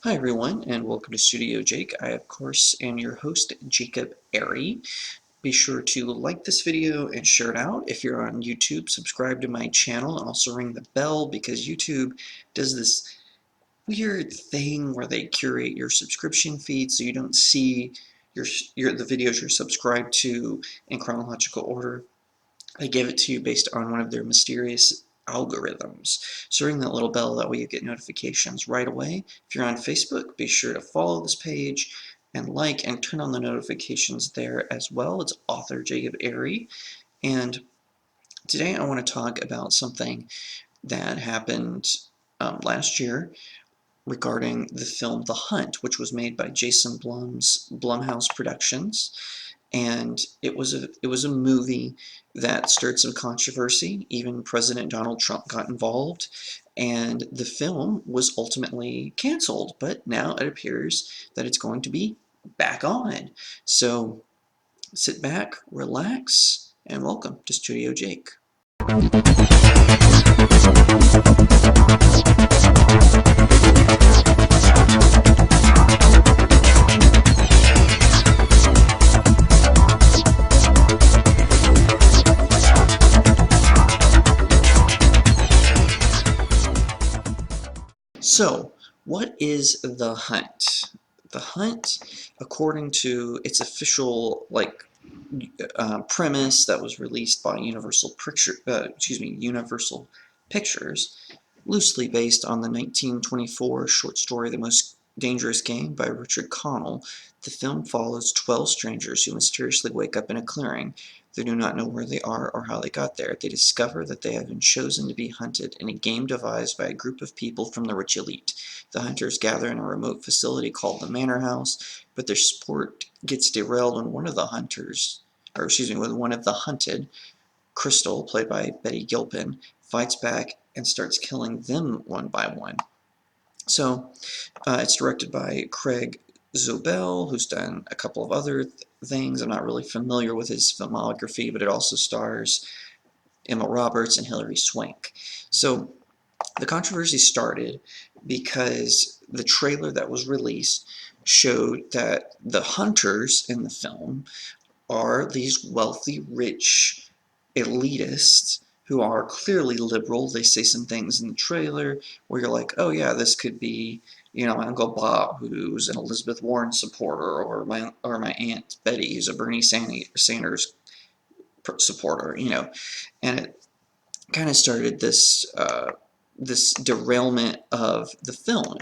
Hi everyone, and welcome to StudioJake. I, of course, am your host, Jacob Airy. Be sure to like this video and share it out. If you're on YouTube, subscribe to my channel and also ring the bell because YouTube does this weird thing where they curate your subscription feed so you don't see the videos you're subscribed to in chronological order. They give it to you based on one of their mysterious algorithms. So ring that little bell, that way you get notifications right away. If you're on Facebook, be sure to follow this page and like and turn on the notifications there as well. It's author Jacob Airy, and today I want to talk about something that happened last year regarding the film The Hunt, which was made by Jason Blum's Blumhouse Productions, and it was a movie that stirred some controversy. Even President Donald Trump got involved, and the film was ultimately canceled. But now it appears that it's going to be back on. So sit back, relax, and welcome to Studio Jake. So, what is The Hunt? The Hunt, according to its official premise that was released by Universal Pictures, loosely based on the 1924 short story The Most Dangerous Game by Richard Connell, the film follows 12 strangers who mysteriously wake up in a clearing. They do not know where they are or how they got there. They discover that they have been chosen to be hunted in a game devised by a group of people from the rich elite. The hunters gather in a remote facility called the Manor House, but their sport gets derailed when one of the hunted, Crystal, played by Betty Gilpin, fights back and starts killing them one by one. So it's directed by Craig Zobel, who's done a couple of other things. I'm not really familiar with his filmography, but it also stars Emma Roberts and Hilary Swank. So the controversy started because the trailer that was released showed that the hunters in the film are these wealthy, rich elitists who are clearly liberal. They say some things in the trailer where you're like, oh yeah, this could be, my Uncle Bob, who's an Elizabeth Warren supporter, or my Aunt Betty, who's a Bernie Sanders supporter, and it kind of started this derailment of the film.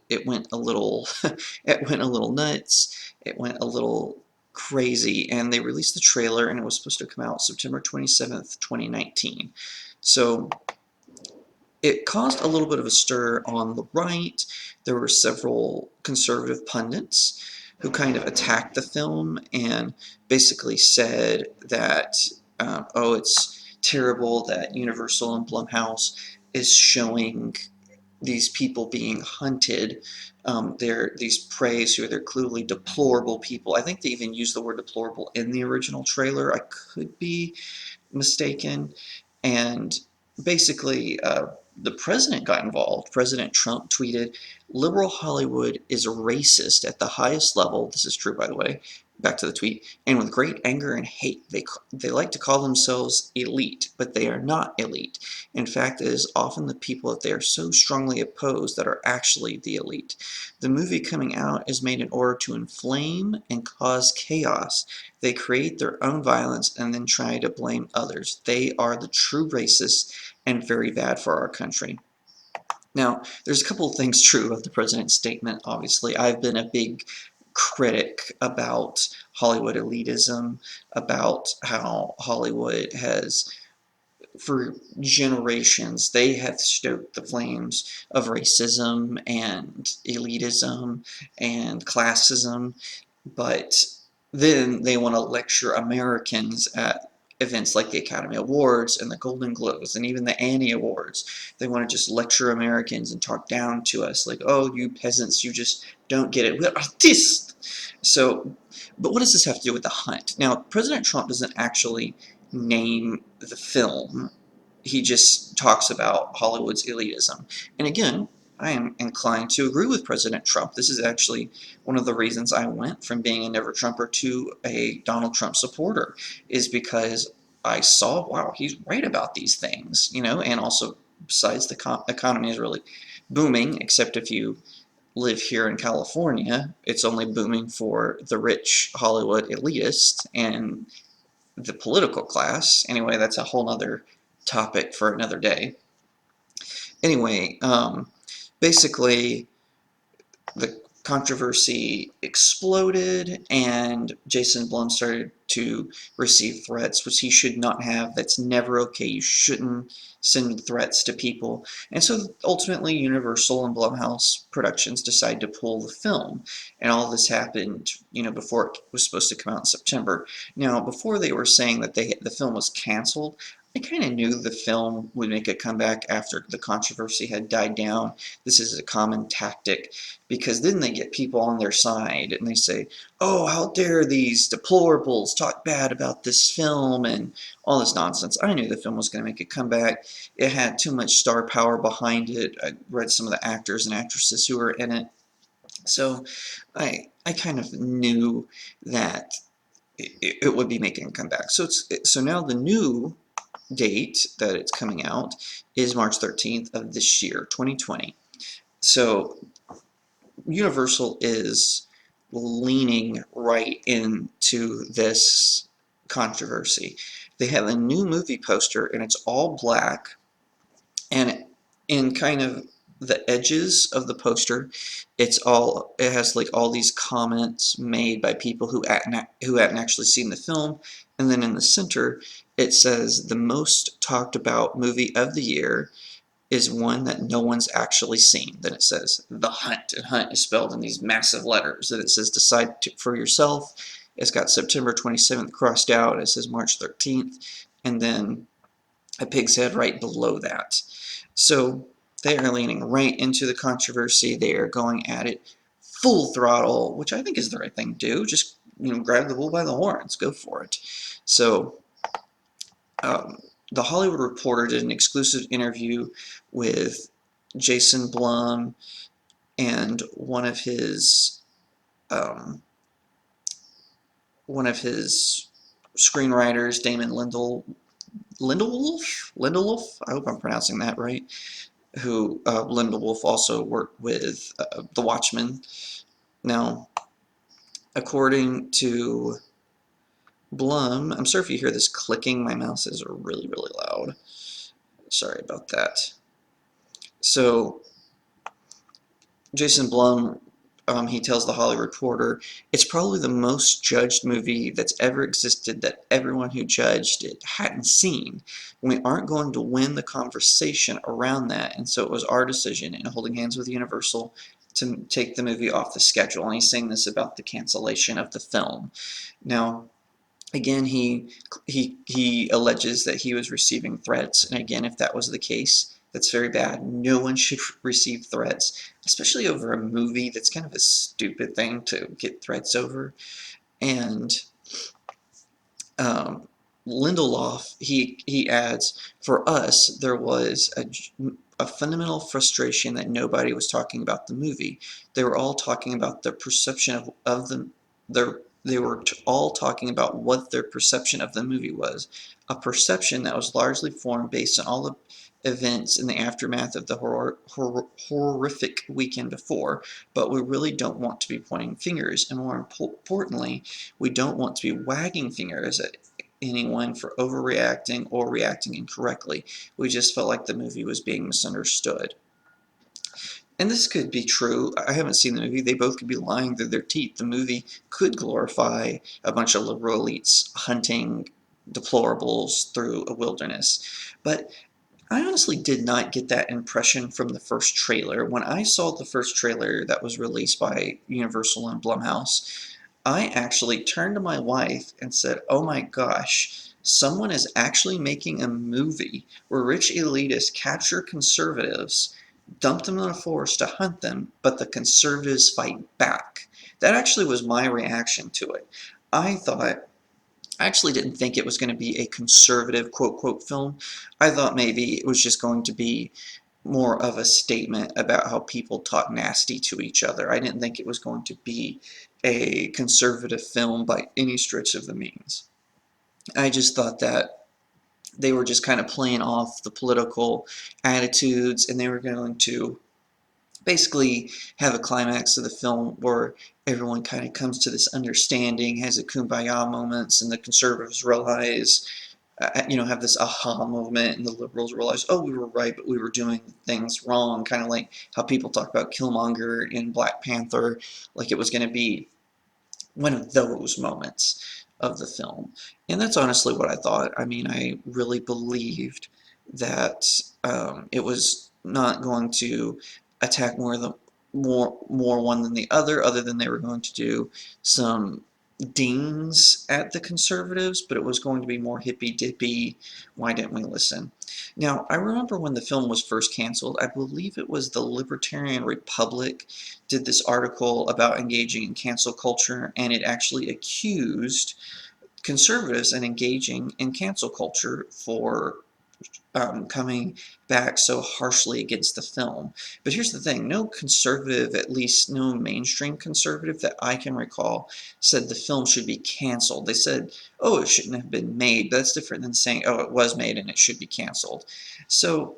It went a little it went a little nuts. It went a little crazy, and they released the trailer, and it was supposed to come out September 27th, 2019. So it caused a little bit of a stir on the right. There were several conservative pundits who kind of attacked the film and basically said that, oh, it's terrible that Universal and Blumhouse is showing these people being hunted. They're these preys who they're clearly deplorable people. I think they even used the word deplorable in the original trailer. I could be mistaken. And basically, the president got involved. President Trump tweeted, "Liberal Hollywood is racist at the highest level." This is true, by the way. Back to the tweet. "And with great anger and hate, they like to call themselves elite, but they are not elite. In fact, it is often the people that they are so strongly opposed that are actually the elite. The movie coming out is made in order to inflame and cause chaos. They create their own violence and then try to blame others. They are the true racists and very bad for our country." Now, there's a couple of things true of the president's statement, obviously. I've been a big critic about Hollywood elitism, about how Hollywood has, for generations, they have stoked the flames of racism and elitism and classism, but then they want to lecture Americans at events like the Academy Awards and the Golden Globes and even the Annie Awards. They want to just lecture Americans and talk down to us like, oh, you peasants, you just don't get it. We're artists. So, but what does this have to do with The Hunt? Now, President Trump doesn't actually name the film. He just talks about Hollywood's elitism. And again, I am inclined to agree with President Trump. This is actually one of the reasons I went from being a Never Trumper to a Donald Trump supporter, is because I saw, wow, he's right about these things, and also besides the economy is really booming, except if you live here in California, it's only booming for the rich Hollywood elitists and the political class. Anyway, that's a whole other topic for another day. Anyway, basically, the controversy exploded, and Jason Blum started to receive threats, which he should not have. That's never okay. You shouldn't send threats to people. And so ultimately, Universal and Blumhouse Productions decided to pull the film. And all this happened, before it was supposed to come out in September. Now, before they were saying that the film was canceled, I kind of knew the film would make a comeback after the controversy had died down. This is a common tactic, because then they get people on their side and they say, oh, how dare these deplorables talk bad about this film and all this nonsense. I knew the film was going to make a comeback. It had too much star power behind it. I read some of the actors and actresses who were in it. So I kind of knew that it would be making a comeback. So now the new date that it's coming out is March 13th of this year, 2020. So Universal is leaning right into this controversy. They have a new movie poster, and it's all black, and in kind of the edges of the poster, it has like all these comments made by people who hadn't actually seen the film, and then in the center it says the most talked about movie of the year is one that no one's actually seen. Then it says The Hunt, and Hunt is spelled in these massive letters. Then it says decide for yourself. It's got September 27th crossed out. It says March 13th, and then a pig's head right below that. So they are leaning right into the controversy. They are going at it full throttle, which I think is the right thing to do. Just grab the bull by the horns, go for it. So the Hollywood Reporter did an exclusive interview with Jason Blum and one of his screenwriters, Damon Lindelof. I hope I'm pronouncing that right. Who Lindelof also worked with The Watchmen. Now, according to Blum, I'm sorry if you hear this clicking. My mouse is really, really loud. Sorry about that. So, Jason Blum, he tells the Hollywood Reporter, it's probably the most judged movie that's ever existed that everyone who judged it hadn't seen. We aren't going to win the conversation around that, and so it was our decision in holding hands with Universal to take the movie off the schedule. And he's saying this about the cancellation of the film. Now, again, he alleges that he was receiving threats, and again, if that was the case, that's very bad. No one should receive threats, especially over a movie. That's kind of a stupid thing to get threats over. And Lindelof, he adds, for us, there was a fundamental frustration that nobody was talking about the movie. They were all talking about the perception of they were all talking about what their perception of the movie was, a perception that was largely formed based on all the events in the aftermath of the horrific weekend before, but we really don't want to be pointing fingers, and more importantly, we don't want to be wagging fingers at anyone for overreacting or reacting incorrectly. We just felt like the movie was being misunderstood. And this could be true. I haven't seen the movie. They both could be lying through their teeth. The movie could glorify a bunch of liberal elites hunting deplorables through a wilderness. But I honestly did not get that impression from the first trailer. When I saw the first trailer that was released by Universal and Blumhouse, I actually turned to my wife and said, oh my gosh, someone is actually making a movie where rich elitists capture conservatives, dump them in a forest to hunt them, but the conservatives fight back. That actually was my reaction to it. I actually didn't think it was going to be a conservative quote-quote film. I thought maybe it was just going to be more of a statement about how people talk nasty to each other. I didn't think it was going to be a conservative film by any stretch of the means. I just thought that they were just kind of playing off the political attitudes, and they were going to basically have a climax of the film where everyone kind of comes to this understanding, has a kumbaya moments, and the conservatives realize, have this aha moment, and the liberals realize, oh, we were right, but we were doing things wrong, kind of like how people talk about Killmonger in Black Panther, like it was going to be one of those moments of the film. And that's honestly what I thought. I mean, I really believed that it was not going to attack more one than the other than they were going to do some dings at the conservatives, but it was going to be more hippy dippy. Why didn't we listen? Now, I remember when the film was first canceled, I believe it was the Libertarian Republic did this article about engaging in cancel culture, and it actually accused conservatives and engaging in cancel culture for coming back so harshly against the film. But here's the thing, no conservative, at least no mainstream conservative that I can recall, said the film should be canceled. They said, oh, it shouldn't have been made. But that's different than saying, oh, it was made and it should be canceled. So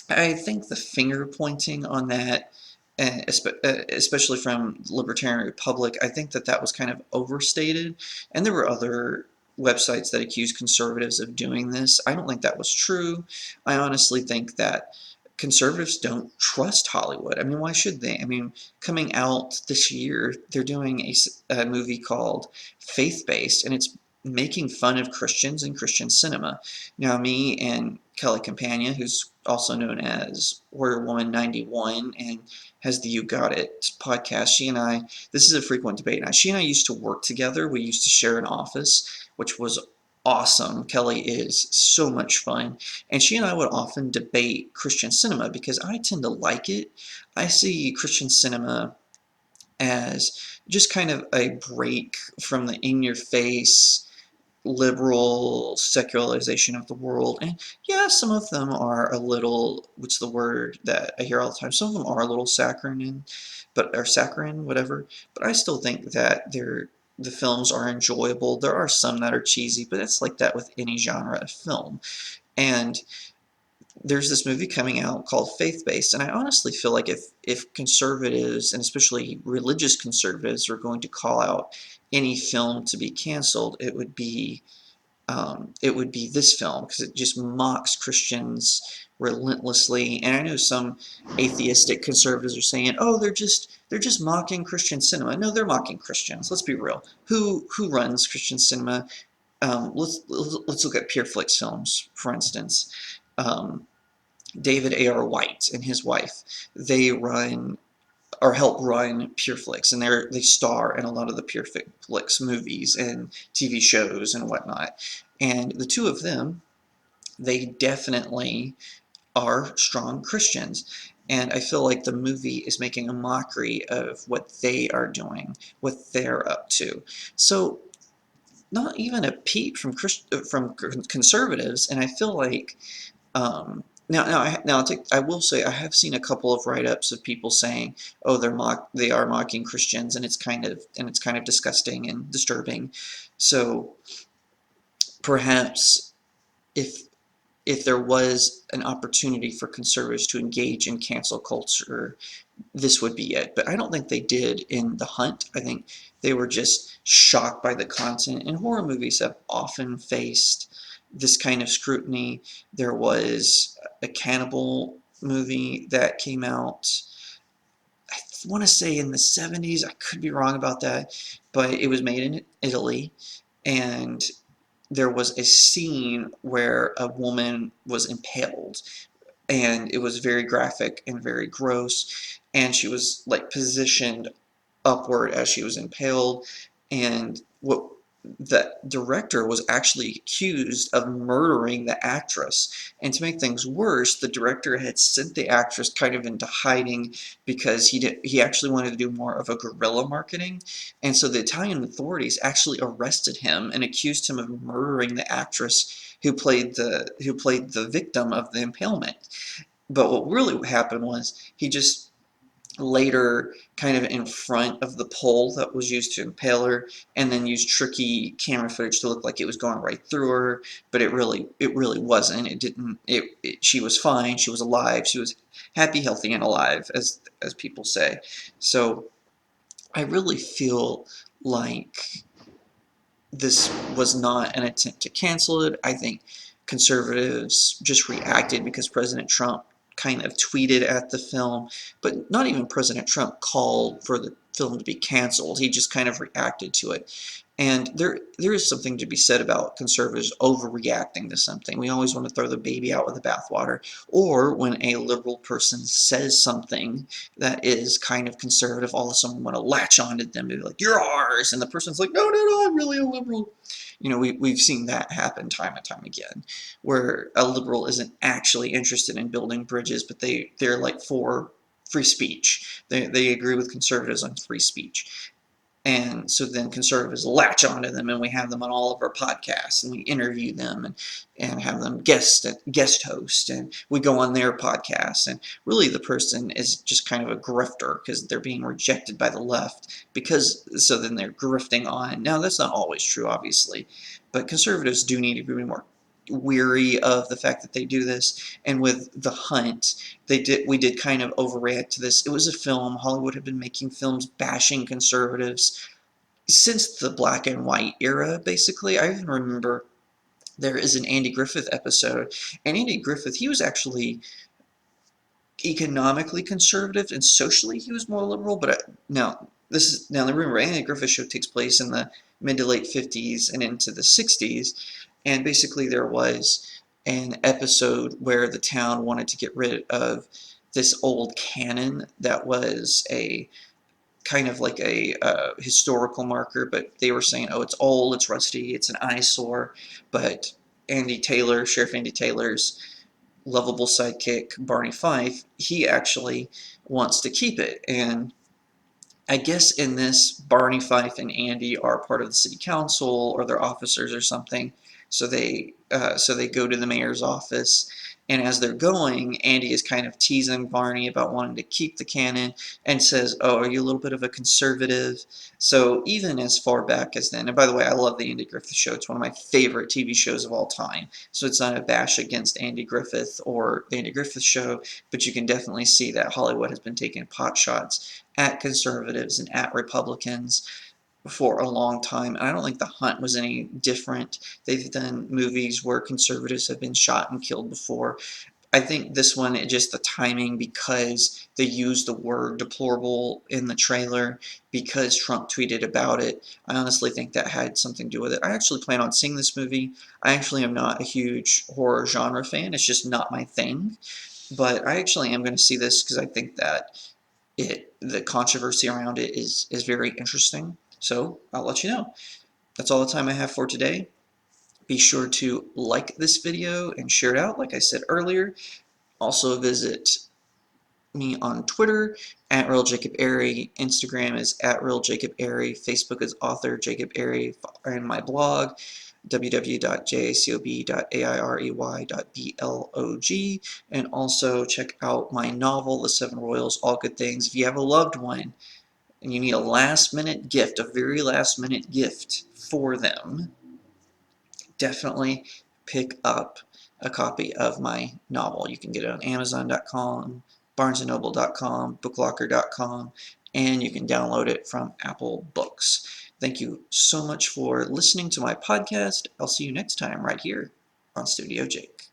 I think the finger pointing on that, especially from Libertarian Republic, I think that that was kind of overstated. And there were other websites that accused conservatives of doing this. I don't think that was true. I honestly think that conservatives don't trust Hollywood. I mean, why should they? I mean, coming out this year, they're doing a movie called Faith Based, and it's making fun of Christians and Christian cinema. Now, me and Kelly Campagna, who's also known as Warrior Woman 91 and has the You Got It podcast, this is a frequent debate. Now, she and I used to work together. We used to share an office, which was awesome. Kelly is so much fun. And she and I would often debate Christian cinema because I tend to like it. I see Christian cinema as just kind of a break from the in your face liberal secularization of the world. And yeah, some of them are a little, what's the word that I hear all the time? Some of them are a little saccharine, or saccharine, whatever. But I still think that the films are enjoyable. There are some that are cheesy, but it's like that with any genre of film. And there's this movie coming out called Faith Based, and I honestly feel like if conservatives, and especially religious conservatives, are going to call out any film to be canceled, it would be this film because it just mocks Christians relentlessly. And I know some atheistic conservatives are saying, "Oh, they're just mocking Christian cinema." No, they're mocking Christians. Let's be real. Who runs Christian cinema? Let's look at Pure Flix Films, for instance. Um, David A.R. White and his wife, they run or help run PureFlix, and they star in a lot of the PureFlix movies and TV shows and whatnot. And the two of them, they definitely are strong Christians. And I feel like the movie is making a mockery of what they are doing, what they're up to. So not even a peep from conservatives, and I feel like I will say I have seen a couple of write-ups of people saying, "Oh, they are mocking Christians," and it's kind of disgusting and disturbing. So perhaps if if there was an opportunity for conservatives to engage in cancel culture, this would be it. But I don't think they did in The Hunt. I think they were just shocked by the content. And horror movies have often faced this kind of scrutiny. There was a cannibal movie that came out, I want to say in the 70s. I could be wrong about that, but it was made in Italy. And there was a scene where a woman was impaled, and it was very graphic and very gross, and she was like positioned upward as she was impaled, and what the director was actually accused of murdering the actress. And to make things worse, the director had sent the actress kind of into hiding because he actually wanted to do more of a guerrilla marketing. And so the Italian authorities actually arrested him and accused him of murdering the actress who played the victim of the impalement. But what really happened was he just later kind of in front of the pole that was used to impale her, and then used tricky camera footage to look like it was going right through her, but it really wasn't. It didn't. She was fine. She was alive. She was happy, healthy, and alive, as people say. So I really feel like this was not an attempt to cancel it. I think conservatives just reacted because President Trump kind of tweeted at the film, but not even President Trump called for the film to be canceled. He just kind of reacted to it. And there is something to be said about conservatives overreacting to something. We always want to throw the baby out with the bathwater. Or when a liberal person says something that is kind of conservative, all of a sudden we want to latch onto them and be like, you're ours. And the person's like, no, no, no, I'm really a liberal. You know, we've seen that happen time and time again, where a liberal isn't actually interested in building bridges, but they're like for free speech. They agree with conservatives on free speech. And so then conservatives latch onto them, and we have them on all of our podcasts, and we interview them, and have them guest host, and we go on their podcasts. And really, the person is just kind of a grifter because they're being rejected by the left. So then they're grifting on. Now, that's not always true, obviously, but conservatives do need to be more weary of the fact that they do this. And with The Hunt, we did kind of overreact to this. It was a film. Hollywood had been making films bashing conservatives since the black and white era, basically. I even remember there is an Andy Griffith episode, and Andy Griffith, he was actually economically conservative, and socially he was more liberal. But now remember, Andy Griffith show takes place in the mid to late 50s and into the 60s, and basically there was an episode where the town wanted to get rid of this old cannon that was a kind of like a historical marker, but they were saying, oh, it's old, it's rusty, it's an eyesore. But Sheriff Andy Taylor's lovable sidekick, Barney Fife, he actually wants to keep it. And I guess in this, Barney Fife and Andy are part of the city council, or they're officers or something. So they go to the mayor's office, and as they're going, Andy is kind of teasing Barney about wanting to keep the cannon, and says, "Oh, are you a little bit of a conservative?" So even as far back as then, and by the way, I love the Andy Griffith Show. It's one of my favorite TV shows of all time. So it's not a bash against Andy Griffith or the Andy Griffith Show, but you can definitely see that Hollywood has been taking pot shots at conservatives and at Republicans for a long time. And I don't think The Hunt was any different. They've done movies where conservatives have been shot and killed before. I think this one, just the timing, because they used the word deplorable in the trailer, because Trump tweeted about it. I honestly think that had something to do with it. I actually plan on seeing this movie. I actually am not a huge horror genre fan. It's just not my thing. But I actually am going to see this because I think that the controversy around it is very interesting. So I'll let you know. That's all the time I have for today. Be sure to like this video and share it out, like I said earlier. Also visit me on Twitter at RealJacobAiry. Instagram is at RealJacobAiry. Facebook is author Jacob Airy, and my blog www.jacob.airey.blog, and also check out my novel The Seven Royals, All Good Things. If you have a loved one and you need a last minute gift, a very last minute gift for them, definitely pick up a copy of my novel. You can get it on Amazon.com, BarnesandNoble.com, BookLocker.com, and you can download it from Apple Books. Thank you so much for listening to my podcast. I'll see you next time right here on Studio Jake.